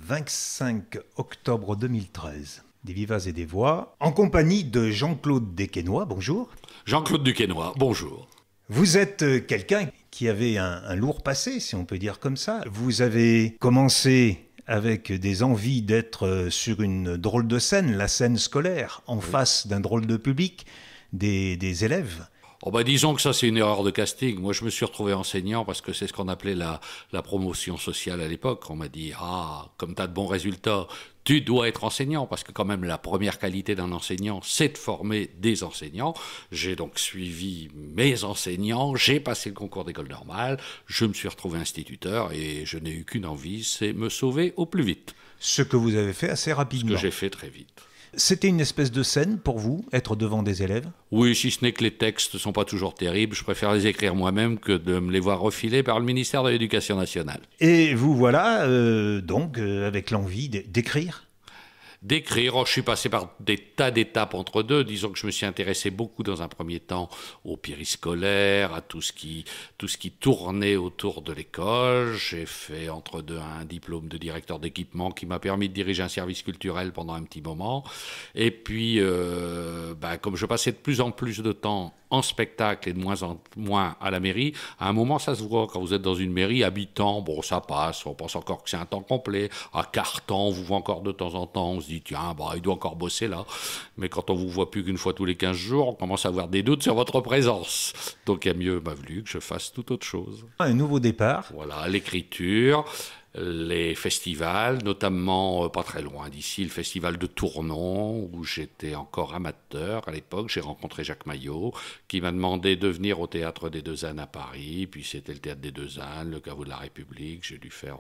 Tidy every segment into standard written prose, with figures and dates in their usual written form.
25 octobre 2013. Des Vivas et des Voix, en compagnie de Jean-Claude Dequesnoy. Bonjour. Jean-Claude Dequesnoy, bonjour. Vous êtes quelqu'un qui avait un lourd passé, si on peut dire comme ça. Vous avez commencé avec des envies d'être sur une drôle de scène, la scène scolaire, en face d'un drôle de public, des élèves. Oh bah disons que ça c'est une erreur de casting. Moi je me suis retrouvé enseignant parce que c'est ce qu'on appelait la promotion sociale à l'époque. On m'a dit « Ah, comme tu as de bons résultats, tu dois être enseignant » parce que quand même la première qualité d'un enseignant c'est de former des enseignants. J'ai donc suivi mes enseignants, j'ai passé le concours d'école normale, je me suis retrouvé instituteur et je n'ai eu qu'une envie, c'est me sauver au plus vite. Ce que vous avez fait assez rapidement. Ce que j'ai fait très vite. C'était une espèce de scène pour vous, être devant des élèves? Oui, si ce n'est que les textes ne sont pas toujours terribles. Je préfère les écrire moi-même que de me les voir refiler par le ministère de l'Éducation nationale. Et vous voilà, avec l'envie d'écrire? D'écrire, je suis passé par des tas d'étapes entre deux. Disons que je me suis intéressé beaucoup dans un premier temps au périscolaire, à tout ce qui tournait autour de l'école. J'ai fait entre deux un diplôme de directeur d'équipement qui m'a permis de diriger un service culturel pendant un petit moment. Et puis, comme je passais de plus en plus de temps en spectacle et de moins en moins à la mairie, à un moment ça se voit quand vous êtes dans une mairie, habitant, bon ça passe, on pense encore que c'est un temps complet, à quart-temps, on vous voit encore de temps en temps, on se dit tiens, il doit encore bosser là, mais quand on vous voit plus qu'une fois tous les 15 jours, on commence à avoir des doutes sur votre présence. Donc il y a mieux valu que je fasse toute autre chose. Un nouveau départ. Voilà, l'écriture, les festivals, notamment pas très loin d'ici, le festival de Tournon, où j'étais encore amateur à l'époque. J'ai rencontré Jacques Maillot, qui m'a demandé de venir au Théâtre des Deux Ânes à Paris. Puis c'était le Théâtre des Deux Ânes, le Caveau de la République. J'ai dû faire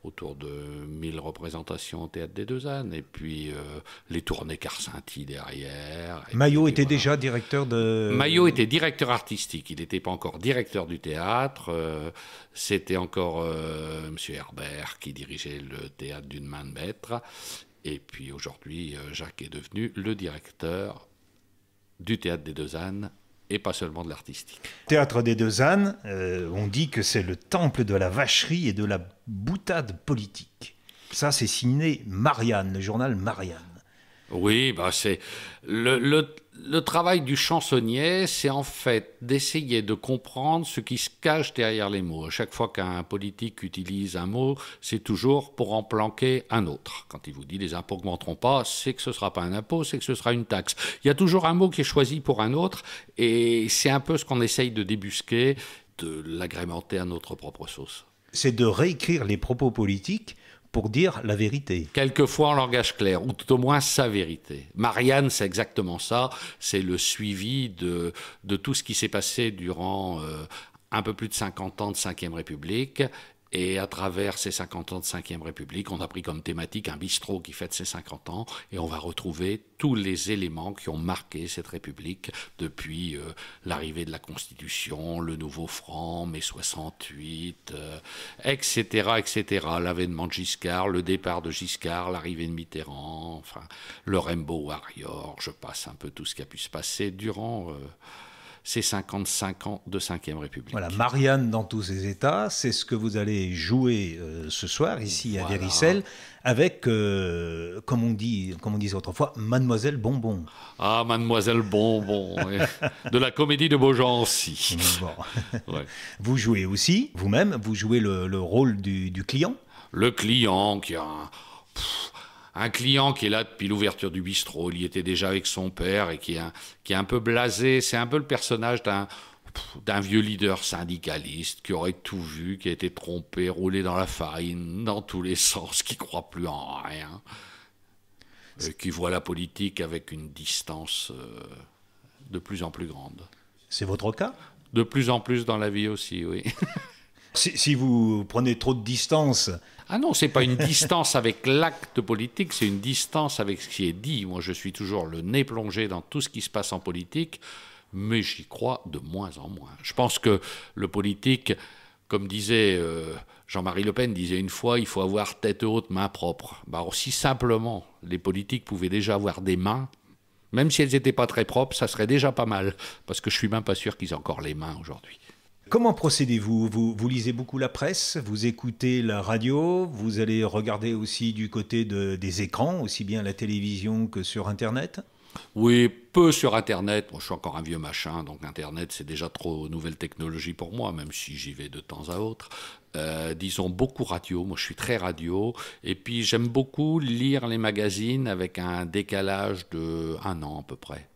autour de 1000 représentations au Théâtre des Deux Ânes. Et puis les tournées Carcinti derrière. Maillot était déjà directeur de... Maillot était directeur artistique. Il n'était pas encore directeur du théâtre. C'était encore M. Herbert qui dirigeait le théâtre d'une main de maître. Et puis aujourd'hui, Jacques est devenu le directeur du Théâtre des Deux Ânes et pas seulement de l'artistique. Théâtre des Deux Ânes, on dit que c'est le temple de la vacherie et de la boutade politique. Ça, c'est signé Marianne, le journal Marianne. Oui, c'est le travail du chansonnier, c'est en fait d'essayer de comprendre ce qui se cache derrière les mots. À chaque fois qu'un politique utilise un mot, c'est toujours pour en planquer un autre. Quand il vous dit les impôts n'augmenteront pas, c'est que ce ne sera pas un impôt, c'est que ce sera une taxe. Il y a toujours un mot qui est choisi pour un autre, et c'est un peu ce qu'on essaye de débusquer, de l'agrémenter à notre propre sauce. C'est de réécrire les propos politiques pour dire la vérité. Quelquefois en langage clair, ou tout au moins sa vérité. Marianne, c'est exactement ça, c'est le suivi de tout ce qui s'est passé durant un peu plus de 50 ans de Ve République. Et à travers ces 50 ans de Ve République, on a pris comme thématique un bistrot qui fête ses 50 ans, et on va retrouver tous les éléments qui ont marqué cette République depuis l'arrivée de la Constitution, le nouveau franc, mai 68, etc., etc. L'avènement de Giscard, le départ de Giscard, l'arrivée de Mitterrand, enfin, le Rainbow Warrior, je passe un peu tout ce qui a pu se passer durant... ces 55 ans de Ve République. Voilà, Marianne dans tous ses états, c'est ce que vous allez jouer ce soir ici à Véricelles, avec, comme on disait autrefois, Mademoiselle Bonbon. Ah, Mademoiselle Bonbon, de la comédie de Beaugency. Bon. Ouais. Vous jouez aussi, vous-même, vous jouez le rôle du client. Le client qui a un client qui est là depuis l'ouverture du bistrot, il y était déjà avec son père et qui est un peu blasé. C'est un peu le personnage d'un vieux leader syndicaliste qui aurait tout vu, qui a été trompé, roulé dans la farine, dans tous les sens, qui ne croit plus en rien, et qui voit la politique avec une distance de plus en plus grande. C'est votre cas? De plus en plus dans la vie aussi, oui. Si vous prenez trop de distance... Ah non, c'est pas une distance avec l'acte politique, c'est une distance avec ce qui est dit. Moi, je suis toujours le nez plongé dans tout ce qui se passe en politique, mais j'y crois de moins en moins. Je pense que le politique, comme disait Jean-Marie Le Pen, disait une fois, il faut avoir tête haute, main propre. Alors, si simplement les politiques pouvaient déjà avoir des mains, même si elles n'étaient pas très propres, ça serait déjà pas mal, parce que je suis même pas sûr qu'ils aient encore les mains aujourd'hui. Comment procédez-vous? Vous lisez beaucoup la presse, vous écoutez la radio, vous allez regarder aussi du côté des écrans, aussi bien à la télévision que sur Internet? Oui, peu sur Internet. Moi, je suis encore un vieux machin, donc Internet, c'est déjà trop nouvelle technologie pour moi, même si j'y vais de temps à autre. Disons beaucoup radio. Moi, je suis très radio. Et puis, j'aime beaucoup lire les magazines avec un décalage de 1 an à peu près.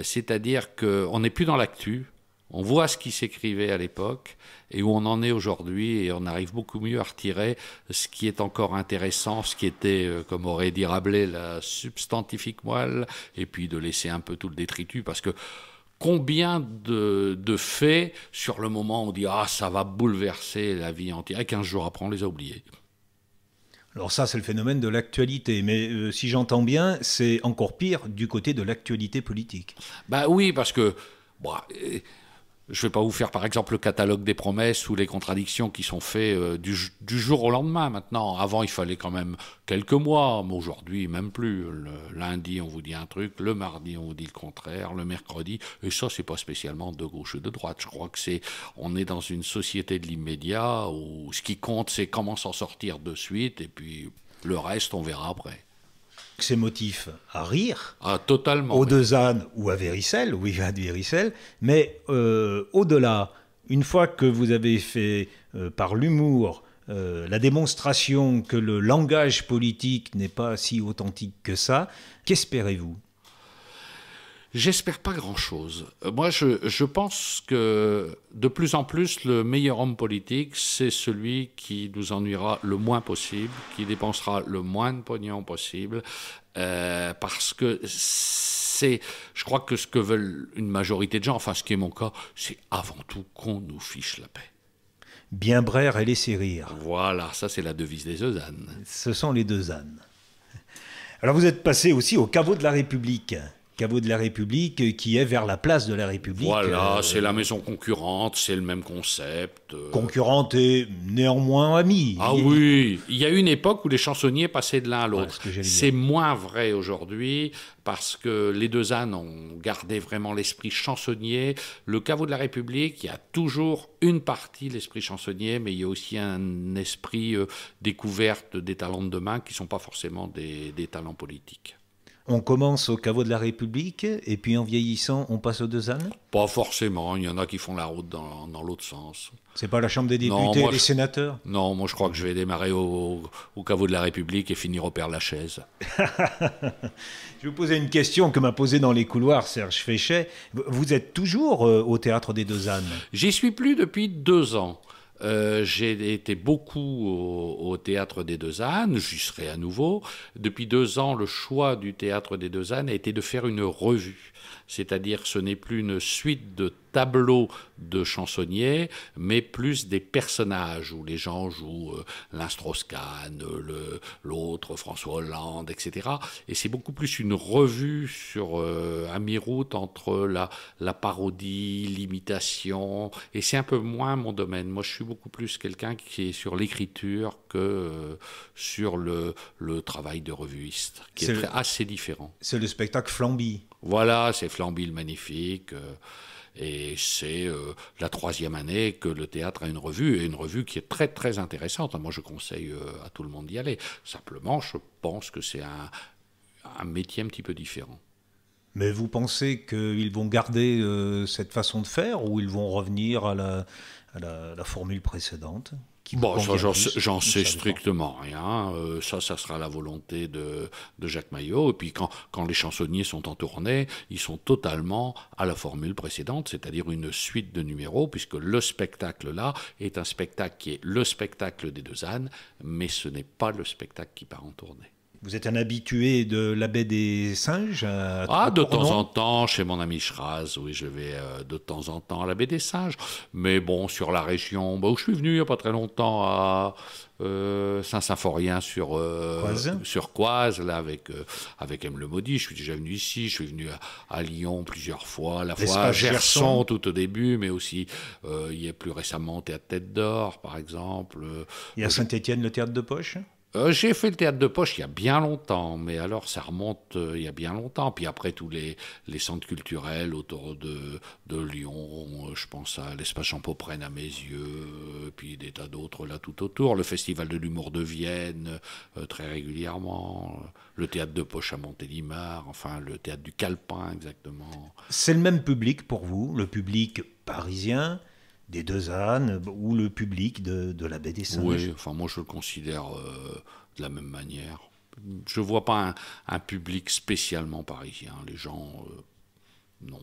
C'est-à-dire qu'on n'est plus dans l'actu. On voit ce qui s'écrivait à l'époque et où on en est aujourd'hui et on arrive beaucoup mieux à retirer ce qui est encore intéressant, ce qui était, comme aurait dit Rabelais, la substantifique moelle, et puis de laisser un peu tout le détritus parce que combien de faits sur le moment on dit « Ah, ça va bouleverser la vie entière » et 15 jours après on les a oubliés. Alors ça, c'est le phénomène de l'actualité, mais si j'entends bien, c'est encore pire du côté de l'actualité politique. Ben oui, parce que... Bon, je ne vais pas vous faire par exemple le catalogue des promesses ou les contradictions qui sont faites du jour au lendemain maintenant. Avant il fallait quand même quelques mois, mais aujourd'hui même plus. Le lundi on vous dit un truc, le mardi on vous dit le contraire, le mercredi, et ça c'est pas spécialement de gauche ou de droite. Je crois que on est dans une société de l'immédiat où ce qui compte c'est comment s'en sortir de suite et puis le reste on verra après. Ces motifs à rire, totalement, aux deux ânes ou à Véricelle, ou Yvan de Véricelle, mais au-delà, une fois que vous avez fait par l'humour la démonstration que le langage politique n'est pas si authentique que ça, qu'espérez-vous? J'espère pas grand-chose. Moi, je pense que de plus en plus, le meilleur homme politique, c'est celui qui nous ennuiera le moins possible, qui dépensera le moins de pognon possible, parce que je crois que ce que veulent une majorité de gens, enfin ce qui est mon cas, c'est avant tout qu'on nous fiche la paix. Bien braire et laisser rire. Voilà, ça c'est la devise des deux ânes. Ce sont les deux ânes. Alors vous êtes passé aussi au caveau de la République. Caveau de la République qui est vers la place de la République. Voilà, c'est la maison concurrente, c'est le même concept. Concurrente et néanmoins amie. Ah oui, il y a une époque où les chansonniers passaient de l'un à l'autre. Ouais, c'est moins vrai aujourd'hui parce que les deux ânes ont gardé vraiment l'esprit chansonnier. Le caveau de la République, il y a toujours une partie l'esprit chansonnier, mais il y a aussi un esprit découverte des talents de demain qui ne sont pas forcément des talents politiques. On commence au caveau de la République, et puis en vieillissant, on passe aux deux ânes? Pas forcément, il y en a qui font la route dans l'autre sens. C'est pas la Chambre des députés et des sénateurs? Non, moi je crois que je vais démarrer au caveau de la République et finir au Père-Lachaise. Je vais vous poser une question que m'a posée dans les couloirs Serge Féchet. Vous êtes toujours au Théâtre des Deux Ânes? J'y suis plus depuis 2 ans. J'ai été beaucoup au Théâtre des Deux Ânes, j'y serai à nouveau. Depuis 2 ans, le choix du Théâtre des Deux Ânes a été de faire une revue. C'est-à-dire ce n'est plus une suite de tableaux de chansonniers, mais plus des personnages où les gens jouent l'un Strauss-Kahn, l'autre François Hollande, etc. Et c'est beaucoup plus une revue sur à mi-route entre la parodie, l'imitation, et c'est un peu moins mon domaine. Moi, je suis beaucoup plus quelqu'un qui est sur l'écriture que sur le travail de revuiste, qui est assez différent. C'est le spectacle Flamby. Voilà, c'est Flamby le Magnifique. Et c'est la 3e année que le théâtre a une revue, et une revue qui est très très intéressante. Moi, je conseille à tout le monde d'y aller. Simplement, je pense que c'est un métier un petit peu différent. Mais vous pensez qu'ils vont garder cette façon de faire, ou ils vont revenir à la formule précédente? Bon, ça, j'en sais strictement rien. Ça sera la volonté de Jacques Maillot. Et puis, quand les chansonniers sont en tournée, ils sont totalement à la formule précédente, c'est-à-dire une suite de numéros, puisque le spectacle-là est un spectacle qui est le spectacle des Deux Ânes, mais ce n'est pas le spectacle qui part en tournée. Vous êtes un habitué de la baie des Singes de temps en temps, chez mon ami Schraz, oui, je vais de temps en temps à la baie des Singes. Mais bon, sur la région, où je suis venu il n'y a pas très longtemps à Saint-Symphorien sur Coise, là, avec M. Le Maudit. Je suis déjà venu ici, je suis venu à Lyon plusieurs fois, à la fois à Gerson tout au début, mais aussi il y a plus récemment au Théâtre Tête d'Or, par exemple. Et à Saint-Étienne, le Théâtre de Poche? J'ai fait le théâtre de poche il y a bien longtemps, mais alors ça remonte il y a bien longtemps. Puis après, tous les centres culturels autour de Lyon, je pense à l'Espace Jean Popren à mes yeux, puis des tas d'autres là tout autour. Le Festival de l'humour de Vienne, très régulièrement. Le théâtre de poche à Montélimar, enfin le théâtre du Calepin exactement. C'est le même public pour vous, le public parisien des Deux Ânes ou le public de la Baie des Singes? Oui, enfin moi je le considère de la même manière. Je ne vois pas un public spécialement parisien. Les gens, non.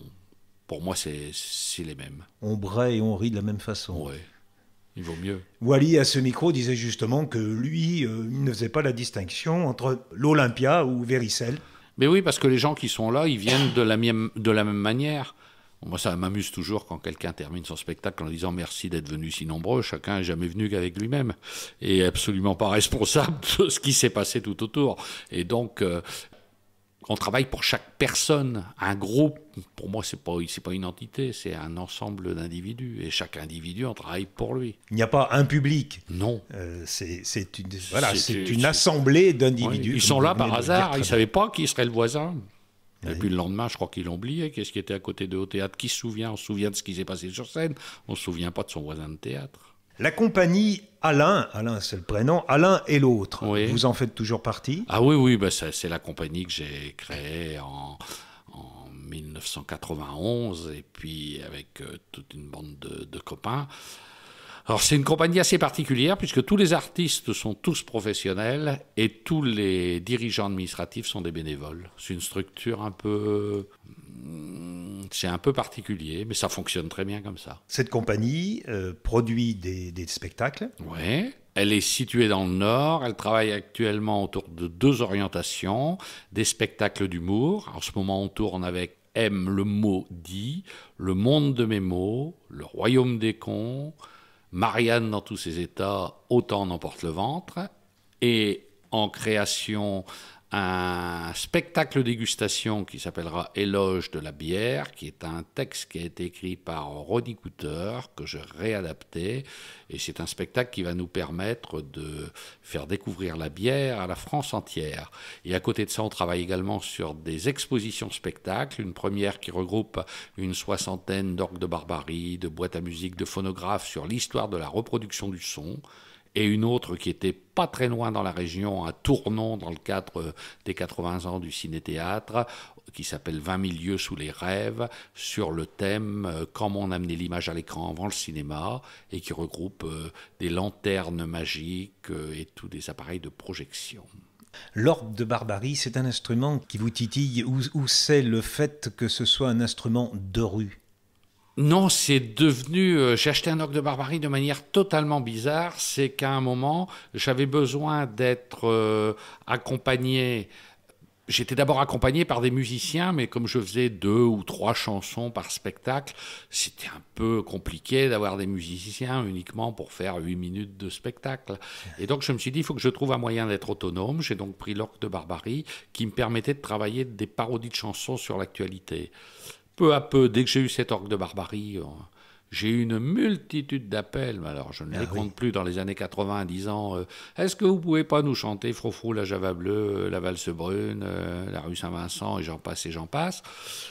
Pour moi, c'est les mêmes. On braie et on rit de la même façon. Oui, il vaut mieux. Wally, à ce micro, disait justement que lui, il ne faisait pas la distinction entre l'Olympia ou Véricelle. Mais oui, parce que les gens qui sont là, ils viennent de la même manière. Moi, ça m'amuse toujours quand quelqu'un termine son spectacle en disant merci d'être venu si nombreux. Chacun n'est jamais venu qu'avec lui-même et est absolument pas responsable de ce qui s'est passé tout autour. Et donc, on travaille pour chaque personne. Un groupe, pour moi, c'est pas une entité, c'est un ensemble d'individus. Et chaque individu, on travaille pour lui. Il n'y a pas un public. Non. C'est une assemblée d'individus. Oui. Ils sont là par hasard, ils ne bien. savaient pas qui serait le voisin. Oui. Et puis le lendemain, je crois qu'ils l'ont oublié. Qu'est-ce qui était à côté d'eux au théâtre? Qui se souvient? On se souvient de ce qui s'est passé sur scène. On ne se souvient pas de son voisin de théâtre. La compagnie Alain c'est le prénom, Alain et l'autre, Oui. vous en faites toujours partie? Ah oui, bah c'est la compagnie que j'ai créée en 1991, et puis avec toute une bande de copains. Alors c'est une compagnie assez particulière puisque tous les artistes sont tous professionnels et tous les dirigeants administratifs sont des bénévoles. C'est une structure c'est un peu particulier, mais ça fonctionne très bien comme ça. Cette compagnie produit des spectacles. Oui. Elle est située dans le Nord, elle travaille actuellement autour de 2 orientations, des spectacles d'humour. En ce moment on tourne avec M, le mot dit, Le monde de mes mots, Le royaume des cons, Marianne dans tous ses états, Autant n'emporte le ventre, et en création un spectacle dégustation qui s'appellera Éloge de la bière, qui est un texte qui a été écrit par Ronnie Cooter, que j'ai réadapté, et c'est un spectacle qui va nous permettre de faire découvrir la bière à la France entière. Et à côté de ça, on travaille également sur des expositions spectacles, une première qui regroupe une 60aine d'orgues de barbarie, de boîtes à musique, de phonographes sur l'histoire de la reproduction du son, et une autre qui était pas très loin dans la région, à Tournon, dans le cadre des 80 ans du ciné-théâtre, qui s'appelle 20 000 lieues sous les rêves, sur le thème comment on amenait l'image à l'écran avant le cinéma, et qui regroupe des lanternes magiques et tous des appareils de projection. L'orgue de barbarie, c'est un instrument qui vous titille, ou c'est le fait que ce soit un instrument de rue? Non, c'est devenu... j'ai acheté un orgue de barbarie de manière totalement bizarre. C'est qu'à un moment, j'avais besoin d'être accompagné. J'étais d'abord accompagné par des musiciens, mais comme je faisais 2 ou 3 chansons par spectacle, c'était un peu compliqué d'avoir des musiciens uniquement pour faire 8 minutes de spectacle. Et donc je me suis dit, il faut que je trouve un moyen d'être autonome. J'ai donc pris l'orgue de barbarie qui me permettait de travailler des parodies de chansons sur l'actualité. Peu à peu, dès que j'ai eu cet orgue de barbarie, j'ai eu une multitude d'appels, mais alors je ne les compte plus dans les années 80, disant est-ce que vous pouvez pas nous chanter Frou-Frou, la Java bleue, la valse brune, la rue Saint-Vincent, et j'en passe et j'en passe.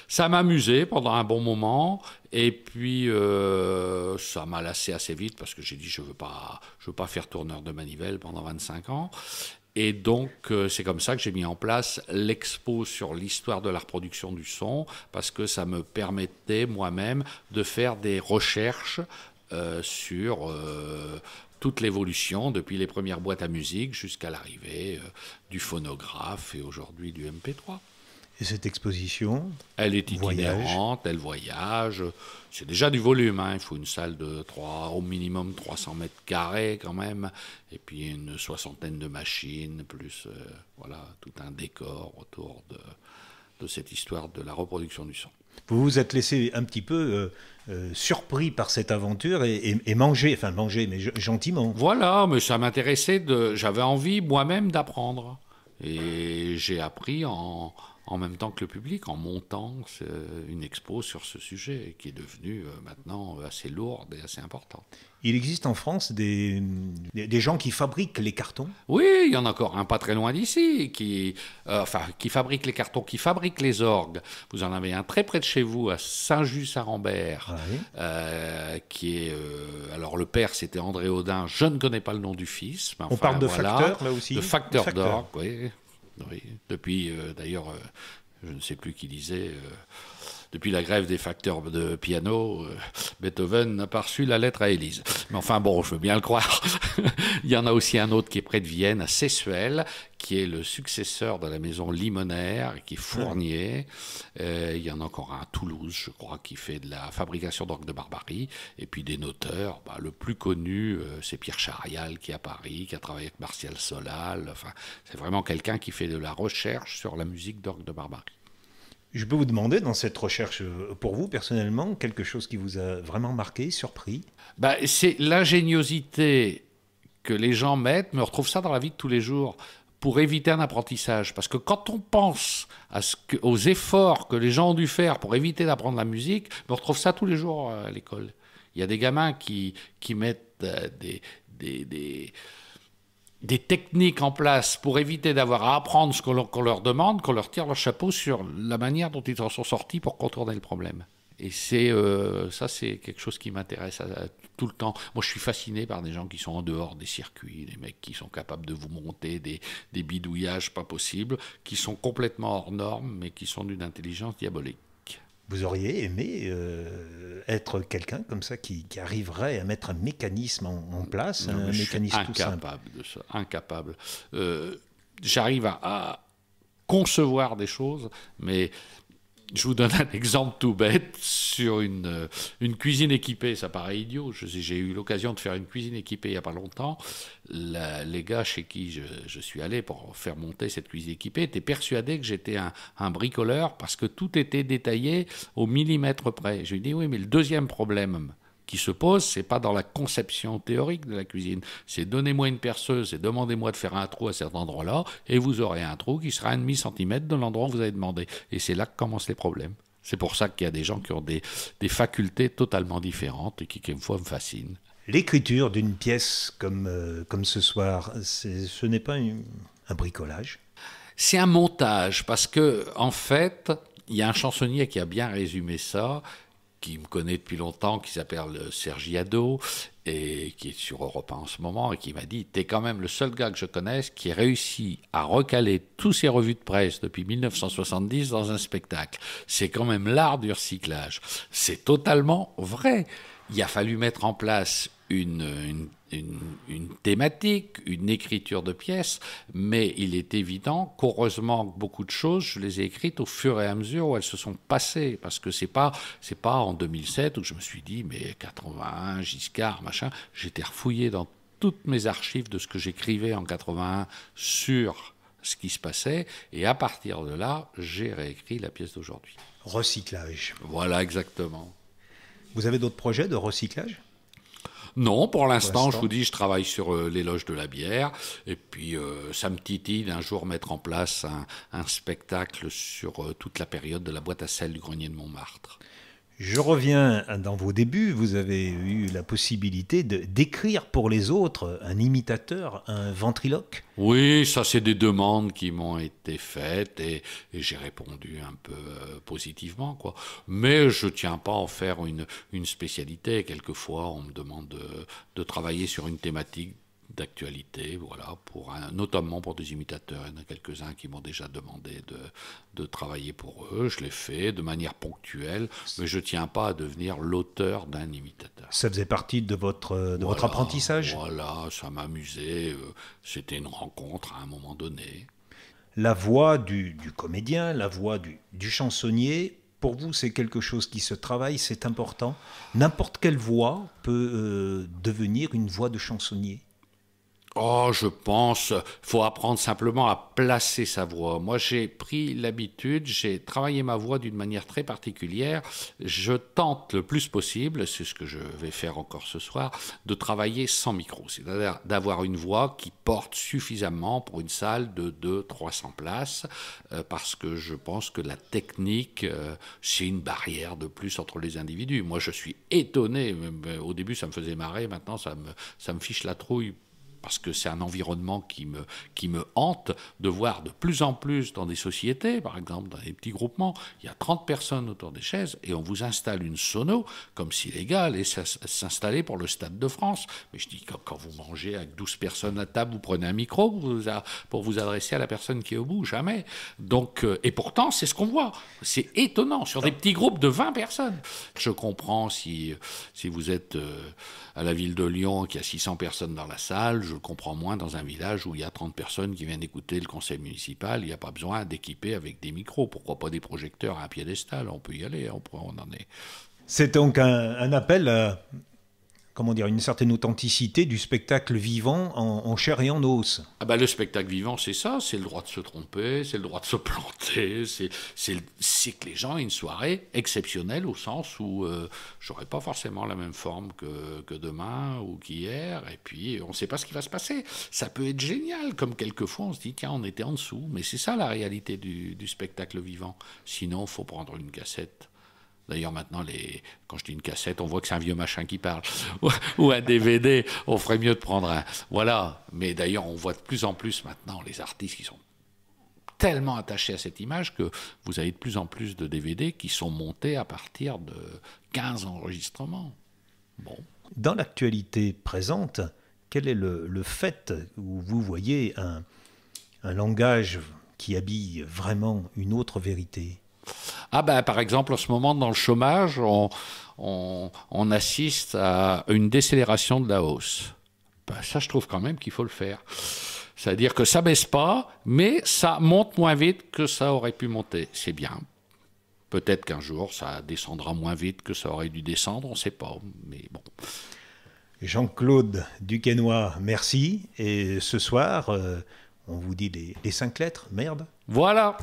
Ça m'amusait pendant un bon moment, et puis ça m'a lassé assez vite, parce que j'ai dit je veux pas faire tourneur de manivelle pendant 25 ans. Et donc, c'est comme ça que j'ai mis en place l'expo sur l'histoire de la reproduction du son, parce que ça me permettait moi-même de faire des recherches sur toute l'évolution, depuis les premières boîtes à musique jusqu'à l'arrivée du phonographe et aujourd'hui du MP3. Et cette exposition, elle est itinérante, elle voyage. C'est déjà du volume, hein. Il faut une salle de au minimum 300 mètres carrés quand même, et puis une 60aine de machines, plus voilà, tout un décor autour de cette histoire de la reproduction du son. Vous vous êtes laissé un petit peu surpris par cette aventure et manger, mais gentiment. Voilà, mais ça m'intéressait, j'avais envie moi-même d'apprendre. Et j'ai appris en même temps que le public, en montant une expo sur ce sujet, qui est devenue maintenant assez lourde et assez importante. Il existe en France des gens qui fabriquent les cartons? Oui, il y en a encore un pas très loin d'ici, qui fabrique les cartons, qui fabrique les orgues. Vous en avez un très près de chez vous, à Saint-Just-à-Rambert, Ah oui. qui est... alors le père, c'était André Audin, je ne connais pas le nom du fils. Mais On enfin, parle de voilà, facteur, là aussi? de facteur Facteur. d'orgue, oui. Oui. Depuis, d'ailleurs, je ne sais plus qui disait... depuis la grève des facteurs de piano, Beethoven n'a pas reçu la lettre à Élise. Mais enfin bon, je veux bien le croire. Il y en a aussi un autre qui est près de Vienne, à Sessuel, qui est le successeur de la maison Limonaire, qui est fournier. Il y en a encore un à Toulouse, je crois, qui fait de la fabrication d'orgues de Barbarie. Et puis des noteurs, le plus connu, c'est Pierre Charial, qui est à Paris, qui a travaillé avec Martial Solal. Enfin, c'est vraiment quelqu'un qui fait de la recherche sur la musique d'orgue de Barbarie. Je peux vous demander, dans cette recherche, pour vous, personnellement, quelque chose qui vous a vraiment marqué, surpris? C'est l'ingéniosité que les gens mettent, mais on retrouve ça dans la vie de tous les jours, pour éviter un apprentissage. Parce que quand on pense aux efforts que les gens ont dû faire pour éviter d'apprendre la musique, on retrouve ça tous les jours à l'école. Il y a des gamins qui mettent des techniques en place pour éviter d'avoir à apprendre ce qu'on leur demande, qu'on leur tire leur chapeau sur la manière dont ils en sont sortis pour contourner le problème. Et ça, c'est quelque chose qui m'intéresse tout le temps. Moi, je suis fasciné par des gens qui sont en dehors des circuits, des mecs qui sont capables de vous monter des bidouillages pas possibles, qui sont complètement hors normes, mais qui sont d'une intelligence diabolique. Vous auriez aimé être quelqu'un comme ça qui arriverait à mettre un mécanisme en place, Non, un mécanisme tout simple? Incapable de ça, incapable. J'arrive à concevoir des choses, mais je vous donne un exemple tout bête sur une cuisine équipée. Ça paraît idiot. J'ai eu l'occasion de faire une cuisine équipée il n'y a pas longtemps. Les gars chez qui je suis allé pour faire monter cette cuisine équipée étaient persuadés que j'étais un bricoleur parce que tout était détaillé au millimètre près. Je lui ai dit oui, mais le deuxième problème qui se pose, c'est pas dans la conception théorique de la cuisine. C'est donnez-moi une perceuse et demandez-moi de faire un trou à cet endroit-là, et vous aurez un trou qui sera 1,5 centimètre de l'endroit où vous avez demandé. Et c'est là que commencent les problèmes. C'est pour ça qu'il y a des gens qui ont des facultés totalement différentes et qui, quelquefois, me fascinent. L'écriture d'une pièce comme ce soir, ce n'est pas un bricolage? C'est un montage, parce que, en fait, il y a un chansonnier qui a bien résumé ça, qui me connaît depuis longtemps, qui s'appelle Sergi Hadot, et qui est sur Europe 1 en ce moment, et qui m'a dit « T'es quand même le seul gars que je connaisse qui a réussi à recaler tous ses revues de presse depuis 1970 dans un spectacle. C'est quand même l'art du recyclage. » C'est totalement vrai. Il a fallu mettre en place une thématique, une écriture de pièces, mais il est évident qu'heureusement beaucoup de choses, je les ai écrites au fur et à mesure où elles se sont passées, parce que c'est pas en 2007 où je me suis dit mais 81, Giscard, machin, j'étais refouillé dans toutes mes archives de ce que j'écrivais en 81 sur ce qui se passait, et à partir de là, j'ai réécrit la pièce d'aujourd'hui. Recyclage. Voilà, exactement. Vous avez d'autres projets de recyclage? Non, pour l'instant, je vous dis, je travaille sur l'éloge de la bière. Et puis, ça me titille d'un jour mettre en place un spectacle sur toute la période de la boîte à sel du grenier de Montmartre. Je reviens dans vos débuts. Vous avez eu la possibilité d'écrire pour les autres un imitateur, un ventriloque? Oui, ça, c'est des demandes qui m'ont été faites et j'ai répondu un peu positivement, quoi. Mais je tiens pas à en faire une spécialité. Quelquefois, on me demande de travailler sur une thématique d'actualité, voilà, notamment pour des imitateurs. Il y en a quelques-uns qui m'ont déjà demandé de travailler pour eux. Je l'ai fait de manière ponctuelle, mais je ne tiens pas à devenir l'auteur d'un imitateur. Ça faisait partie de votre apprentissage? Voilà, ça m'amusait. C'était une rencontre à un moment donné. La voix du comédien, la voix du chansonnier, pour vous, c'est quelque chose qui se travaille, c'est important? N'importe quelle voix peut devenir une voix de chansonnier? Oh, je pense, faut apprendre simplement à placer sa voix. Moi, j'ai pris l'habitude, j'ai travaillé ma voix d'une manière très particulière. Je tente le plus possible, c'est ce que je vais faire encore ce soir, de travailler sans micro. C'est-à-dire d'avoir une voix qui porte suffisamment pour une salle de 200-300 places, parce que je pense que la technique, c'est une barrière de plus entre les individus. Moi, je suis étonné. Au début, ça me faisait marrer. Maintenant, ça me fiche la trouille, parce que c'est un environnement qui me hante, de voir de plus en plus dans des sociétés, par exemple dans des petits groupements, il y a 30 personnes autour des chaises et on vous installe une sono comme si les gars allaient s'installer pour le Stade de France. Mais je dis, quand vous mangez avec 12 personnes à table, vous prenez un micro pour vous adresser à la personne qui est au bout, jamais. Donc, et pourtant, c'est ce qu'on voit. C'est étonnant, sur des petits groupes de 20 personnes. Je comprends si vous êtes à la ville de Lyon, qu'il y a 600 personnes dans la salle, je le comprends moins dans un village où il y a 30 personnes qui viennent écouter le conseil municipal. Il n'y a pas besoin d'équiper avec des micros. Pourquoi pas des projecteurs à un piédestal? On peut y aller, on en est. C'est donc un appel à, comment dire, une certaine authenticité du spectacle vivant en chair et en os. Ah ben, le spectacle vivant, c'est ça, c'est le droit de se tromper, c'est le droit de se planter, c'est que les gens aient une soirée exceptionnelle au sens où j'aurai pas forcément la même forme que demain ou qu'hier, et puis on ne sait pas ce qui va se passer. Ça peut être génial, comme quelquefois on se dit, tiens, on était en dessous, mais c'est ça la réalité du spectacle vivant. Sinon, il faut prendre une cassette. D'ailleurs, maintenant, quand je dis une cassette, on voit que c'est un vieux machin qui parle. Ou un DVD, on ferait mieux de prendre un. Voilà. Mais d'ailleurs, on voit de plus en plus maintenant les artistes qui sont tellement attachés à cette image que vous avez de plus en plus de DVD qui sont montés à partir de 15 enregistrements. Bon. Dans l'actualité présente, quel est le fait où vous voyez un langage qui habille vraiment une autre vérité ? Ah ben, par exemple, en ce moment, dans le chômage, on assiste à une décélération de la hausse. Ben, ça, je trouve quand même qu'il faut le faire. C'est-à-dire que ça baisse pas, mais ça monte moins vite que ça aurait pu monter. C'est bien. Peut-être qu'un jour, ça descendra moins vite que ça aurait dû descendre, on ne sait pas. Mais bon. Jean-Claude Duquesnoy, merci. Et ce soir, on vous dit les 5 lettres, merde. Voilà.